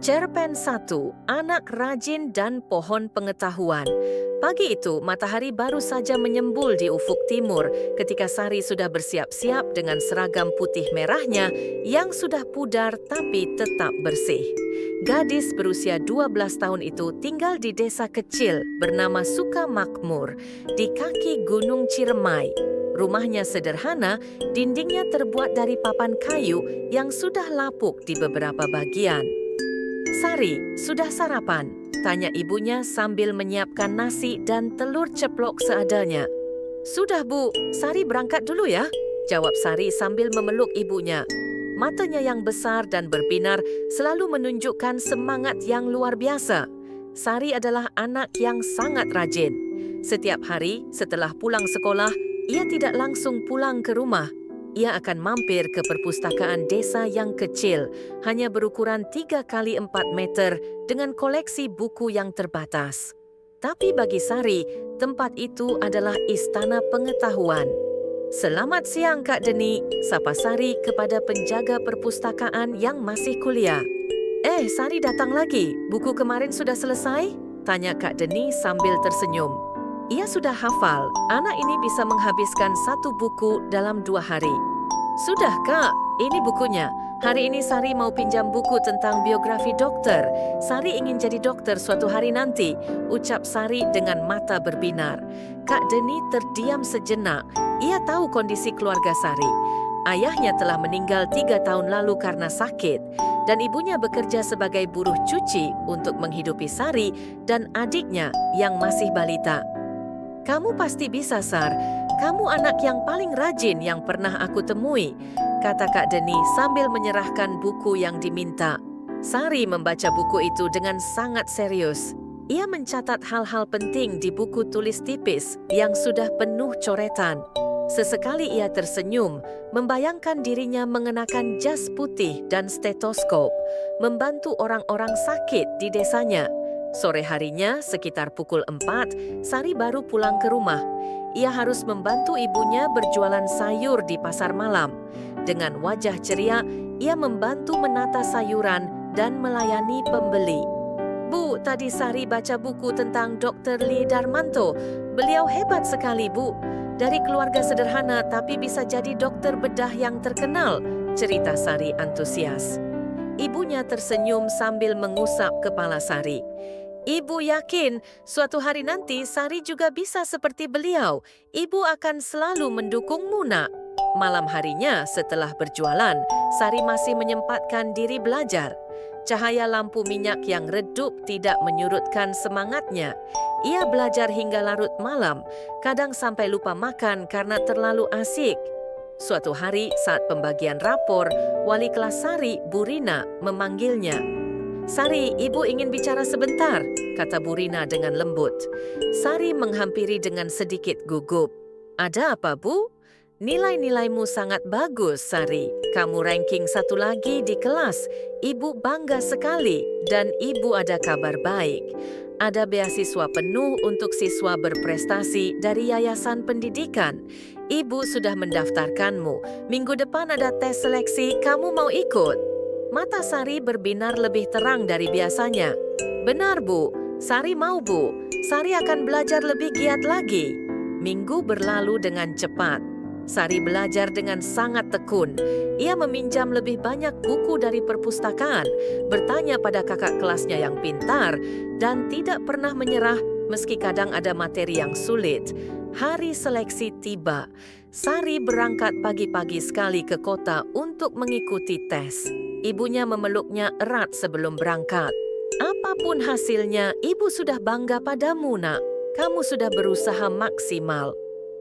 Cerpen 1, Anak Rajin dan Pohon Pengetahuan. Pagi itu, matahari baru saja menyembul di ufuk timur ketika Sari sudah bersiap-siap dengan seragam putih merahnya yang sudah pudar tapi tetap bersih. Gadis berusia 12 tahun itu tinggal di desa kecil bernama Sukamakmur di kaki Gunung Ciremai. Rumahnya sederhana, dindingnya terbuat dari papan kayu yang sudah lapuk di beberapa bagian. "Sari, sudah sarapan?" tanya ibunya sambil menyiapkan nasi dan telur ceplok seadanya. "Sudah, Bu. Sari berangkat dulu ya," jawab Sari sambil memeluk ibunya. Matanya yang besar dan berbinar selalu menunjukkan semangat yang luar biasa. Sari adalah anak yang sangat rajin. Setiap hari setelah pulang sekolah, ia tidak langsung pulang ke rumah. Ia akan mampir ke perpustakaan desa yang kecil, hanya berukuran 3 kali 4 meter dengan koleksi buku yang terbatas. Tapi bagi Sari, tempat itu adalah istana pengetahuan. "Selamat siang, Kak Deni," sapa Sari kepada penjaga perpustakaan yang masih kuliah. Sari datang lagi. Buku kemarin sudah selesai?" tanya Kak Deni sambil tersenyum. Ia sudah hafal, anak ini bisa menghabiskan 1 buku dalam 2 hari. "Sudah, Kak, ini bukunya. Hari ini Sari mau pinjam buku tentang biografi dokter. Sari ingin jadi dokter suatu hari nanti," ucap Sari dengan mata berbinar. Kak Deni terdiam sejenak. Ia tahu kondisi keluarga Sari. Ayahnya telah meninggal 3 tahun lalu karena sakit, dan ibunya bekerja sebagai buruh cuci untuk menghidupi Sari dan adiknya yang masih balita. "Kamu pasti bisa, Sar. Kamu anak yang paling rajin yang pernah aku temui," kata Kak Deni sambil menyerahkan buku yang diminta. Sari membaca buku itu dengan sangat serius. Ia mencatat hal-hal penting di buku tulis tipis yang sudah penuh coretan. Sesekali ia tersenyum, membayangkan dirinya mengenakan jas putih dan stetoskop, membantu orang-orang sakit di desanya. Sore harinya, sekitar pukul 4, Sari baru pulang ke rumah. Ia harus membantu ibunya berjualan sayur di pasar malam. Dengan wajah ceria, ia membantu menata sayuran dan melayani pembeli. "Bu, tadi Sari baca buku tentang Dr. Lee Darmanto. Beliau hebat sekali, Bu. Dari keluarga sederhana tapi bisa jadi dokter bedah yang terkenal," cerita Sari antusias. Ibunya tersenyum sambil mengusap kepala Sari. "Ibu yakin suatu hari nanti Sari juga bisa seperti beliau. Ibu akan selalu mendukungmu, Nak." Malam harinya setelah berjualan, Sari masih menyempatkan diri belajar. Cahaya lampu minyak yang redup tidak menyurutkan semangatnya. Ia belajar hingga larut malam, kadang sampai lupa makan karena terlalu asik. Suatu hari saat pembagian rapor, wali kelas Sari, Bu Rina, memanggilnya. "Sari, ibu ingin bicara sebentar," kata Bu Rina dengan lembut. Sari menghampiri dengan sedikit gugup. "Ada apa, Bu?" "Nilai-nilaimu sangat bagus, Sari. Kamu ranking 1 lagi di kelas. Ibu bangga sekali dan ibu ada kabar baik. Ada beasiswa penuh untuk siswa berprestasi dari Yayasan Pendidikan. Ibu sudah mendaftarkanmu. Minggu depan ada tes seleksi, kamu mau ikut?" Mata Sari berbinar lebih terang dari biasanya. "Benar, Bu. Sari mau, Bu. Sari akan belajar lebih giat lagi." Minggu berlalu dengan cepat. Sari belajar dengan sangat tekun. Ia meminjam lebih banyak buku dari perpustakaan, bertanya pada kakak kelasnya yang pintar, dan tidak pernah menyerah meski kadang ada materi yang sulit. Hari seleksi tiba. Sari berangkat pagi-pagi sekali ke kota untuk mengikuti tes. Ibunya memeluknya erat sebelum berangkat. "Apapun hasilnya, ibu sudah bangga padamu, Nak. Kamu sudah berusaha maksimal."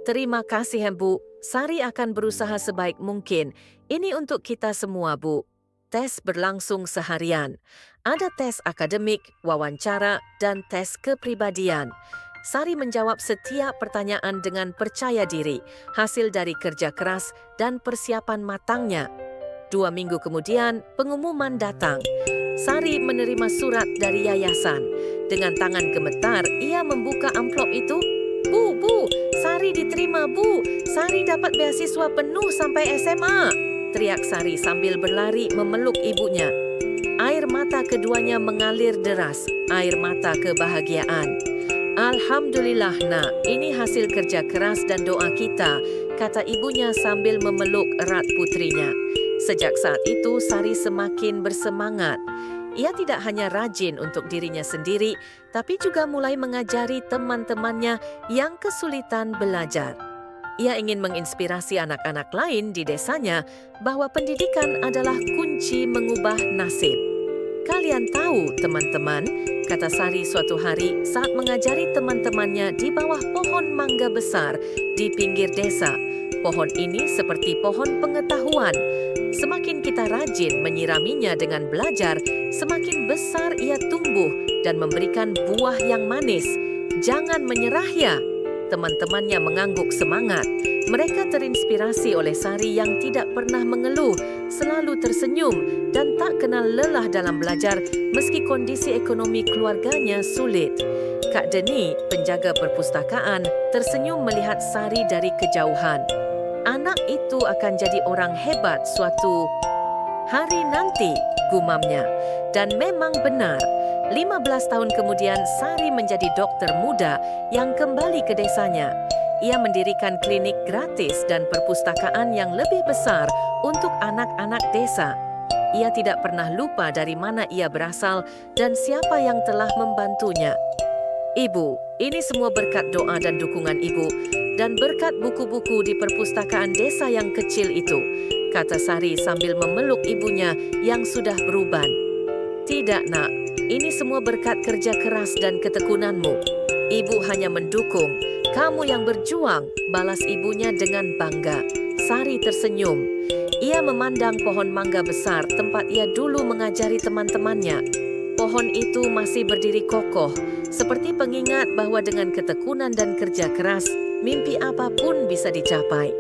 "Terima kasih, Bu. Sari akan berusaha sebaik mungkin. Ini untuk kita semua, Bu." Tes berlangsung seharian. Ada tes akademik, wawancara, dan tes kepribadian. Sari menjawab setiap pertanyaan dengan percaya diri, hasil dari kerja keras dan persiapan matangnya. 2 minggu kemudian, pengumuman datang. Sari menerima surat dari yayasan. Dengan tangan gemetar, ia membuka amplop itu. Bu, Sari diterima, Bu. Sari dapat beasiswa penuh sampai SMA," teriak Sari sambil berlari memeluk ibunya. Air Air mata keduanya mengalir deras, air mata kebahagiaan. Alhamdulillah nak, ini hasil kerja keras dan doa kita, kata ibunya sambil memeluk erat putrinya. Sejak saat itu, Sari semakin bersemangat. Ia tidak hanya rajin untuk dirinya sendiri, tapi juga mulai mengajari teman-temannya yang kesulitan belajar. Ia ingin menginspirasi anak-anak lain di desanya bahwa pendidikan adalah kunci mengubah nasib. Kalian tahu, teman-teman, kata Sari suatu hari saat mengajari teman-temannya di bawah pohon mangga besar di pinggir desa. Pohon ini seperti pohon pengetahuan. Semakin kita rajin menyiraminya dengan belajar, semakin besar ia tumbuh dan memberikan buah yang manis. Jangan menyerah ya. Teman-temannya mengangguk semangat. Mereka terinspirasi oleh Sari yang tidak pernah mengeluh, selalu tersenyum dan tak kenal lelah dalam belajar meski kondisi ekonomi keluarganya sulit. Kak Deni, penjaga perpustakaan, tersenyum melihat Sari dari kejauhan. Anak itu akan jadi orang hebat suatu hari nanti, gumamnya. Dan memang benar. 15 tahun kemudian, Sari menjadi dokter muda yang kembali ke desanya. Ia mendirikan klinik gratis dan perpustakaan yang lebih besar untuk anak-anak desa. Ia tidak pernah lupa dari mana ia berasal dan siapa yang telah membantunya. Ibu, ini semua berkat doa dan dukungan ibu, dan berkat buku-buku di perpustakaan desa yang kecil itu, kata Sari sambil memeluk ibunya yang sudah beruban. Tidak nak, ini semua berkat kerja keras dan ketekunanmu. Ibu hanya mendukung, kamu yang berjuang, balas ibunya dengan bangga. Sari tersenyum. Ia memandang pohon mangga besar tempat ia dulu mengajari teman-temannya. Pohon itu masih berdiri kokoh, seperti pengingat bahwa dengan ketekunan dan kerja keras, mimpi apapun bisa dicapai.